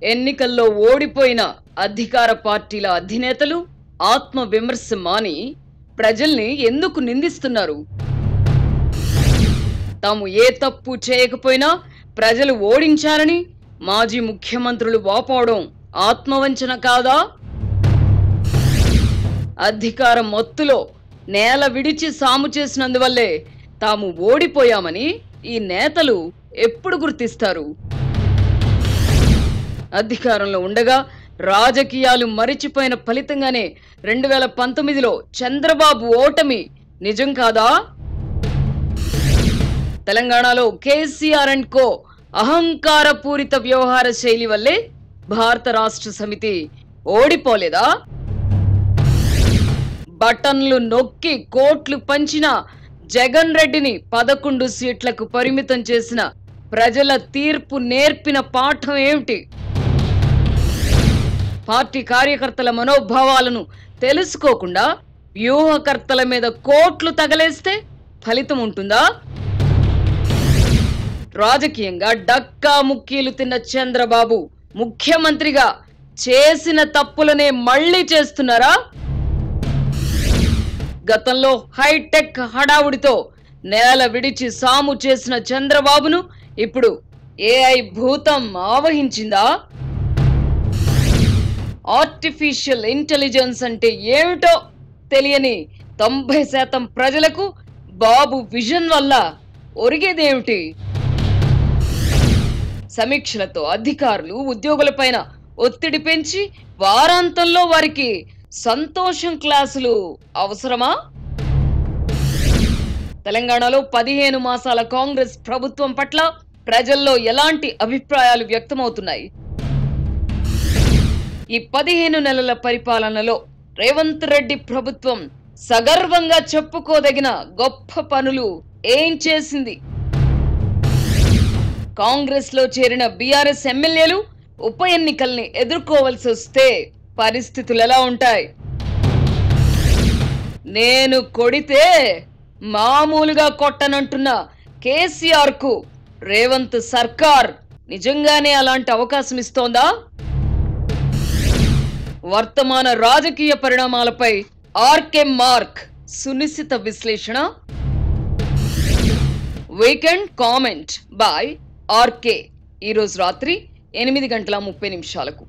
ఎన్నికల్లో ఓడిపోయిన అధికార పార్టీల అధినేతలు ఆత్మ విమర్శ మాని ప్రజల్ని ఎందుకు నిందిస్తున్నారు? తాము ఏ తప్పు చేయకపోయినా ప్రజలు ఓడించారని మాజీ ముఖ్యమంత్రులు వాపోవడం ఆత్మవంచన కాదా? అధికారం మత్తులో నేల విడిచి సాము చేసినందువల్లే తాము ఓడిపోయామని ఈ నేతలు ఎప్పుడు గుర్తిస్తారు? అధికారంలో ఉండగా రాజకీయాలు మరిచిపోయిన ఫలితంగానే 2019లో చంద్రబాబు ఓటమి నిజం కాదా? తెలంగాణలో కేసీఆర్ అండ్ కో అహంకారపూరిత వ్యవహార శైలి వల్లే భారత రాష్ట్ర సమితి ఓడిపోలేదా? బటన్లు నొక్కి కోట్లు పంచిన జగన్ రెడ్డిని 11 సీట్లకు పరిమితం చేసిన ప్రజల తీర్పు నేర్పిన పాఠం ఏమిటి? పార్టీ కార్యకర్తల మనోభావాలను తెలుసుకోకుండా వ్యూహకర్తల మీద కోట్లు తగలేస్తే ఫలితం ఉంటుందా? రాజకీయంగా డక్కా ముక్కీలు తిన్న చంద్రబాబు ముఖ్యమంత్రిగా చేసిన తప్పులనే మళ్లీ చేస్తున్నారా? గతంలో హైటెక్ హడావుడితో నేల విడిచి సాము చేసిన చంద్రబాబును ఇప్పుడు ఏఐ భూతం ఆవహించిందా? ఆర్టిఫిషియల్ ఇంటెలిజెన్స్ అంటే ఏమిటో తెలియని 90% ప్రజలకు బాబు విజన్ వల్ల ఒరిగేదేమిటి? సమీక్షలతో అధికారులు ఉద్యోగులపైన ఒత్తిడి పెంచి వారాంతంలో వారికి సంతోషం క్లాసులు అవసరమా? తెలంగాణలో 15 మాసాల కాంగ్రెస్ ప్రభుత్వం పట్ల ప్రజల్లో ఎలాంటి అభిప్రాయాలు వ్యక్తమవుతున్నాయి? ఈ 15 నెలల పరిపాలనలో రేవంత్ రెడ్డి ప్రభుత్వం సగర్వంగా చెప్పుకోదగిన గొప్ప పనులు ఏం చేసింది? కాంగ్రెస్ లో చేరిన బీఆర్ఎస్ ఎమ్మెల్యేలు ఉప ఎన్నికల్ని ఎదుర్కోవాల్సి వస్తే పరిస్థితులు ఎలా ఉంటాయి? నేను కొడితే మామూలుగా కొట్టనంటున్న కేసీఆర్ కు రేవంత్ సర్కార్ నిజంగానే అలాంటి అవకాశం ఇస్తోందా? వర్తమాన రాజకీయ పరిణామాలపై ఆర్కే మార్క్ సునిశిత విశ్లేషణ. Weekend comment by RK. ఈరోజు రాత్రి 8:30 గంటల 30 నిమిషాలకు.